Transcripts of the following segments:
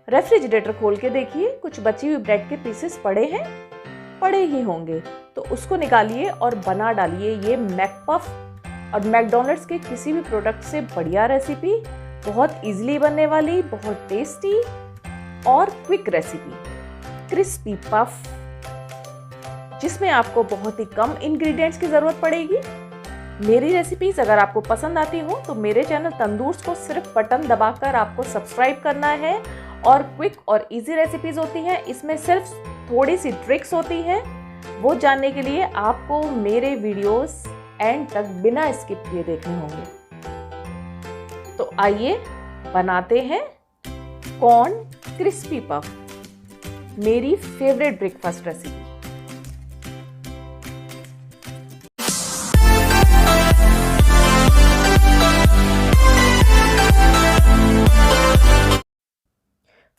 Refrigerator खोल के देखिए, कुछ बची हुई ब्रेड के पीसेस पड़े हैं, पड़े ही होंगे, तो उसको निकालिए और बना डालिए ये मैकपफ और मैकडॉनल्ड्स के किसी भी प्रोडक्ट से बढ़िया रेसिपी, बहुत इजीली बनने वाली, बहुत टेस्टी और क्विक रेसिपी, क्रिस्पी पफ, जिसमें आपको बहुत ही कम इंग्रेडिएंट्स की ज़रूरत पड़ेगी। मेरी रेसिपीज़ अगर आपको पसंद आती हो तो मेरे चैनल तंदूर्स को सिर्फ बटन दबाकर आपको सब्सक्राइब करना है। और क्विक और इजी रेसिपीज़ होती हैं, इसमें सिर्फ थोड़ी सी ट्रिक्स होती हैं, वो जानने के लिए आपको मेरे वीडियोस एंड तक बिना स्किप किए देखने होंगे। तो आइए बनाते हैं कॉर्न क्रिस्पी पफ, मेरी फेवरेट ब्रेकफास्ट रेसिपी।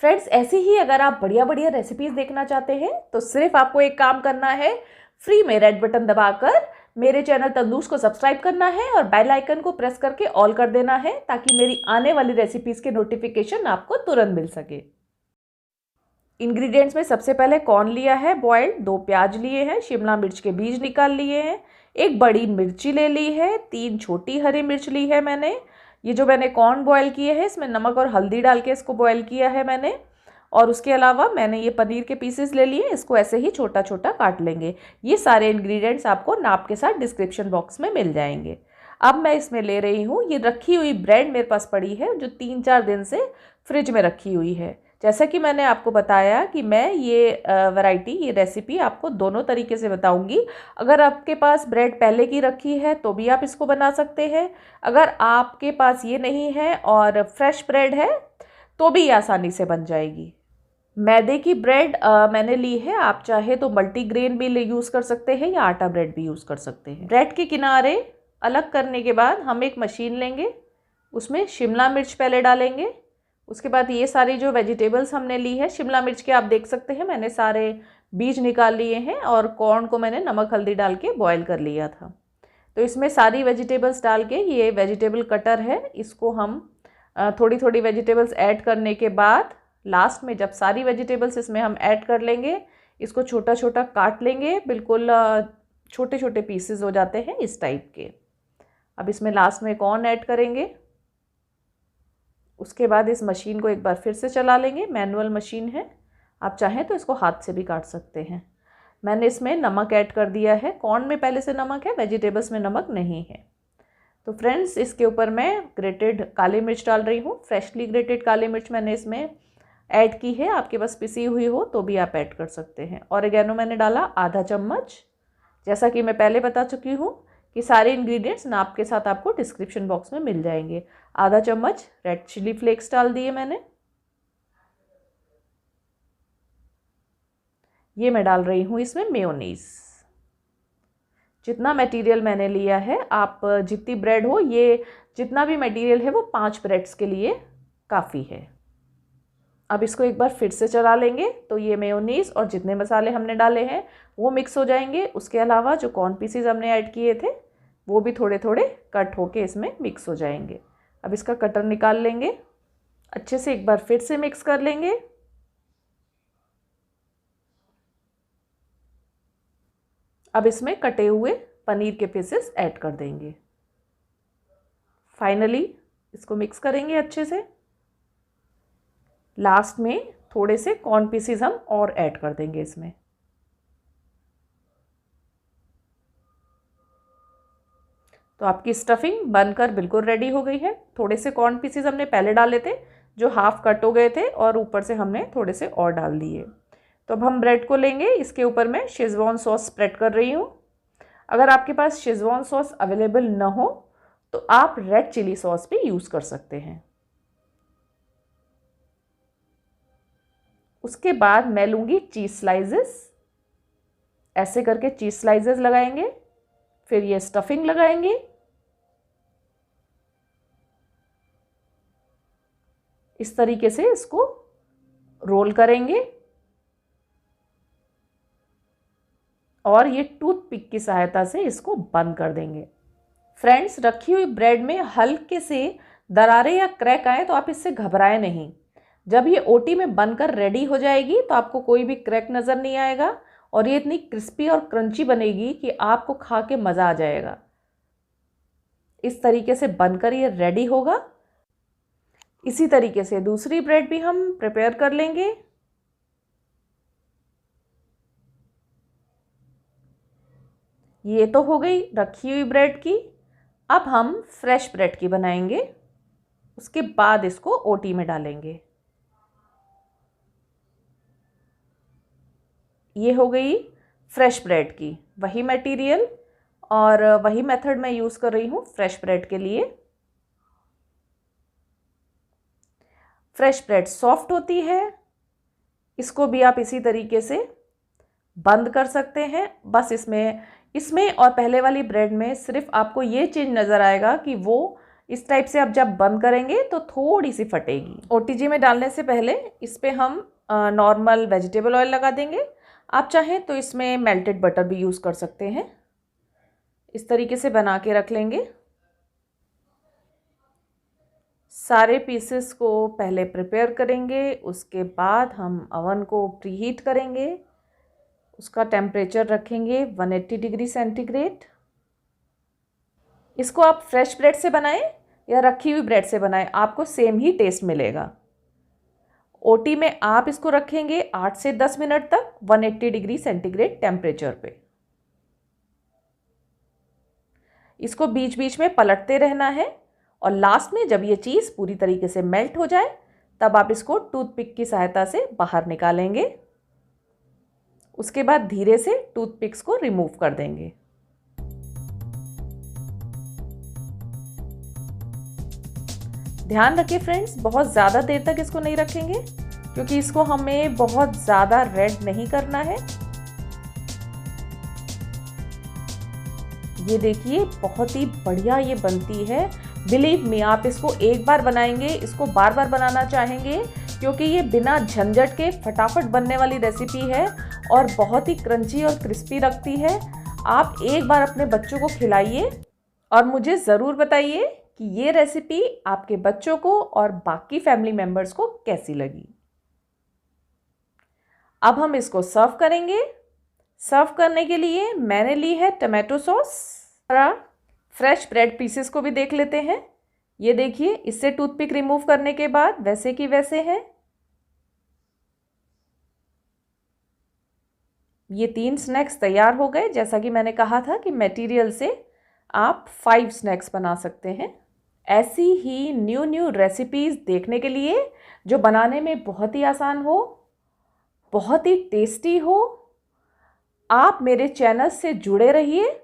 फ्रेंड्स, ऐसे ही अगर आप बढ़िया बढ़िया रेसिपीज देखना चाहते हैं तो सिर्फ आपको एक काम करना है, फ्री में रेड बटन दबाकर मेरे चैनल तंदूर्स को सब्सक्राइब करना है और बेल आइकन को प्रेस करके ऑल कर देना है, ताकि मेरी आने वाली रेसिपीज के नोटिफिकेशन आपको तुरंत मिल सके। इंग्रेडिएंट्स में सबसे पहले कॉर्न लिया है बॉइल्ड, 2 प्याज लिए हैं, शिमला मिर्च के बीज निकाल लिए हैं, 1 बड़ी मिर्ची ले ली है, 3 छोटी हरी मिर्च ली है मैंने। ये जो मैंने कॉर्न बॉयल किए हैं इसमें नमक और हल्दी डाल के इसको बॉयल किया है मैंने। और उसके अलावा मैंने ये पनीर के पीसेस ले लिए, इसको ऐसे ही छोटा छोटा काट लेंगे। ये सारे इंग्रेडिएंट्स आपको नाप के साथ डिस्क्रिप्शन बॉक्स में मिल जाएंगे। अब मैं इसमें ले रही हूँ ये रखी हुई ब्रेड, मेरे पास पड़ी है जो 3-4 दिन से फ्रिज में रखी हुई है। जैसा कि मैंने आपको बताया कि मैं ये वैरायटी, ये रेसिपी आपको दोनों तरीके से बताऊंगी। अगर आपके पास ब्रेड पहले की रखी है तो भी आप इसको बना सकते हैं, अगर आपके पास ये नहीं है और फ्रेश ब्रेड है तो भी आसानी से बन जाएगी। मैदे की ब्रेड मैंने ली है, आप चाहे तो मल्टीग्रेन भी यूज़ कर सकते हैं या आटा ब्रेड भी यूज़ कर सकते हैं। ब्रेड के किनारे अलग करने के बाद हम एक मशीन लेंगे, उसमें शिमला मिर्च पहले डालेंगे। उसके बाद ये सारी जो वेजिटेबल्स हमने ली है, शिमला मिर्च के आप देख सकते हैं मैंने सारे बीज निकाल लिए हैं, और कॉर्न को मैंने नमक हल्दी डाल के बॉयल कर लिया था। तो इसमें सारी वेजिटेबल्स डाल के, ये वेजिटेबल कटर है, इसको हम थोड़ी थोड़ी वेजिटेबल्स ऐड करने के बाद लास्ट में जब सारी वेजिटेबल्स इसमें हम ऐड कर लेंगे, इसको छोटा छोटा काट लेंगे, बिल्कुल छोटे छोटे पीसेस हो जाते हैं इस टाइप के। अब इसमें लास्ट में कॉर्न ऐड करेंगे। उसके बाद इस मशीन को एक बार फिर से चला लेंगे, मैनुअल मशीन है, आप चाहें तो इसको हाथ से भी काट सकते हैं। मैंने इसमें नमक ऐड कर दिया है, कॉर्न में पहले से नमक है, वेजिटेबल्स में नमक नहीं है। तो फ्रेंड्स, इसके ऊपर मैं ग्रेटेड काली मिर्च डाल रही हूँ, फ्रेशली ग्रेटेड काली मिर्च मैंने इसमें ऐड की है, आपके पास पिसी हुई हो तो भी आप ऐड कर सकते हैं। ऑरिगेनो मैंने डाला आधा चम्मच। जैसा कि मैं पहले बता चुकी हूँ कि सारे इंग्रेडिएंट्स नाप के साथ आपको डिस्क्रिप्शन बॉक्स में मिल जाएंगे। आधा चम्मच रेड चिली फ्लेक्स डाल दिए मैंने। ये मैं डाल रही हूँ इसमें मेयोनीज। जितना मटेरियल मैंने लिया है, आप जितनी ब्रेड हो, ये जितना भी मटेरियल है वो 5 ब्रेड्स के लिए काफ़ी है। अब इसको एक बार फिर से चला लेंगे तो ये मेयोनीज और जितने मसाले हमने डाले हैं वो मिक्स हो जाएंगे। उसके अलावा जो कॉर्न पीसेस हमने ऐड किए थे वो भी थोड़े थोड़े कट होके इसमें मिक्स हो जाएंगे। अब इसका कटर निकाल लेंगे, अच्छे से एक बार फिर से मिक्स कर लेंगे। अब इसमें कटे हुए पनीर के पीसेस ऐड कर देंगे। फाइनली इसको मिक्स करेंगे अच्छे से। लास्ट में थोड़े से कॉर्न पीसेस हम और ऐड कर देंगे इसमें। तो आपकी स्टफिंग बनकर बिल्कुल रेडी हो गई है। थोड़े से कॉर्न पीसेस हमने पहले डाले थे जो हाफ कट हो गए थे, और ऊपर से हमने थोड़े से और डाल दिए। तो अब हम ब्रेड को लेंगे, इसके ऊपर मैं शेजवान सॉस स्प्रेड कर रही हूँ। अगर आपके पास शेजवान सॉस अवेलेबल न हो तो आप रेड चिली सॉस भी यूज़ कर सकते हैं। उसके बाद मैं लूँगी चीज़ स्लाइसेस, ऐसे करके चीज़ स्लाइसेस लगाएंगे, फिर ये स्टफिंग लगाएंगे। इस तरीके से इसको रोल करेंगे और ये टूथपिक की सहायता से इसको बंद कर देंगे। फ्रेंड्स, रखी हुई ब्रेड में हल्के से दरारें या क्रैक आए तो आप इससे घबराएं नहीं। जब ये ओटी में बनकर रेडी हो जाएगी तो आपको कोई भी क्रैक नज़र नहीं आएगा और ये इतनी क्रिस्पी और क्रंची बनेगी कि आपको खा के मज़ा आ जाएगा। इस तरीके से बनकर ये रेडी होगा। इसी तरीके से दूसरी ब्रेड भी हम प्रिपेयर कर लेंगे। ये तो हो गई रखी हुई ब्रेड की। अब हम फ्रेश ब्रेड की बनाएंगे, उसके बाद इसको ओटी में डालेंगे। ये हो गई फ्रेश ब्रेड की, वही मटेरियल और वही मेथड मैं यूज़ कर रही हूँ फ्रेश ब्रेड के लिए। फ्रेश ब्रेड सॉफ्ट होती है, इसको भी आप इसी तरीके से बंद कर सकते हैं। बस इसमें और पहले वाली ब्रेड में सिर्फ आपको ये चेंज नज़र आएगा कि वो इस टाइप से आप जब बंद करेंगे तो थोड़ी सी फटेगी। ओटीजी में डालने से पहले इस पर हम नॉर्मल वेजिटेबल ऑयल लगा देंगे। आप चाहें तो इसमें मेल्टेड बटर भी यूज़ कर सकते हैं। इस तरीके से बना के रख लेंगे। सारे पीसेस को पहले प्रिपेयर करेंगे, उसके बाद हम अवन को प्रीहीट करेंगे। उसका टेम्परेचर रखेंगे 180 डिग्री सेंटीग्रेड। इसको आप फ्रेश ब्रेड से बनाएं या रखी हुई ब्रेड से बनाएं, आपको सेम ही टेस्ट मिलेगा। ओटी में आप इसको रखेंगे 8 से 10 मिनट तक 180 डिग्री सेंटीग्रेड टेम्परेचर पे। इसको बीच बीच में पलटते रहना है और लास्ट में जब ये चीज़ पूरी तरीके से मेल्ट हो जाए तब आप इसको टूथपिक की सहायता से बाहर निकालेंगे। उसके बाद धीरे से टूथपिक्स को रिमूव कर देंगे। ध्यान रखिए फ्रेंड्स, बहुत ज़्यादा देर तक इसको नहीं रखेंगे क्योंकि इसको हमें बहुत ज़्यादा रेड नहीं करना है। ये देखिए बहुत ही बढ़िया ये बनती है। बिलीव मी, आप इसको एक बार बनाएंगे, इसको बार बार बनाना चाहेंगे क्योंकि ये बिना झंझट के फटाफट बनने वाली रेसिपी है और बहुत ही क्रंची और क्रिस्पी लगती है। आप एक बार अपने बच्चों को खिलाइए और मुझे ज़रूर बताइए कि ये रेसिपी आपके बच्चों को और बाकी फैमिली मेम्बर्स को कैसी लगी। अब हम इसको सर्व करेंगे। सर्व करने के लिए मैंने ली है tomato sauce. Fresh bread pieces को भी देख लेते हैं। ये देखिए, इससे टूथपिक रिमूव करने के बाद वैसे की वैसे हैं। ये 3 स्नैक्स तैयार हो गए। जैसा कि मैंने कहा था कि मटेरियल से आप 5 स्नैक्स बना सकते हैं। ऐसी ही न्यू रेसिपीज़ देखने के लिए जो बनाने में बहुत ही आसान हो, बहुत ही टेस्टी हो, आप मेरे चैनल से जुड़े रहिए।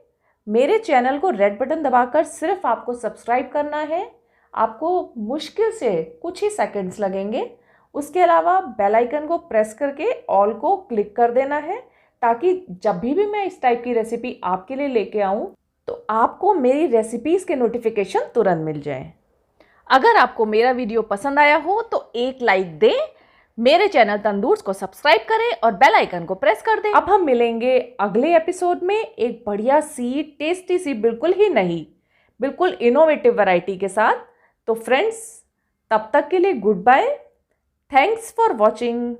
मेरे चैनल को रेड बटन दबाकर सिर्फ आपको सब्सक्राइब करना है। आपको मुश्किल से कुछ ही सेकंड्स लगेंगे। उसके अलावा बेल आइकन को प्रेस करके ऑल को क्लिक कर देना है ताकि जब भी मैं इस टाइप की रेसिपी आपके लिए लेके आऊँ तो आपको मेरी रेसिपीज़ के नोटिफिकेशन तुरंत मिल जाएं। अगर आपको मेरा वीडियो पसंद आया हो तो एक लाइक दें, मेरे चैनल तंदूर्स को सब्सक्राइब करें और बेल आइकन को प्रेस कर दें। अब हम मिलेंगे अगले एपिसोड में एक बढ़िया सी टेस्टी सी बिल्कुल ही नहीं, बिल्कुल इनोवेटिव वैरायटी के साथ। तो फ्रेंड्स, तब तक के लिए goodbye. Thanks for watching.